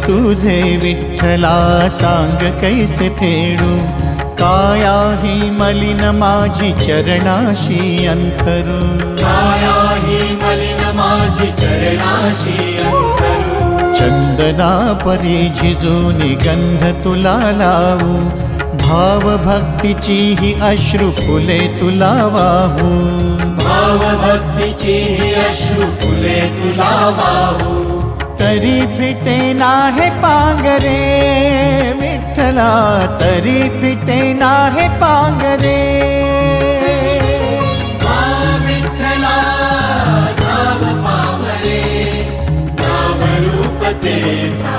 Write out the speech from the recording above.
तुझे विठ्ठला सांग कैसे फेडू, काय आहे मलिन माझी चरणाशी अंतरू, काय आहे मलिन माझी चरणाशी अंतरू, चंदना परी झिजूनी गंध तुला लावू, भाव भक्तीची ही अश्रू फुले तुला वाहू, भाव भक्तीची ही अश्रू फुले तुला वाहू, तरी फिटे नाहे पांगरे विठ्ठला, तरी फिटे नाहे पांगरे, विठ्ठला नाव पावरे, नाव रूप ते सा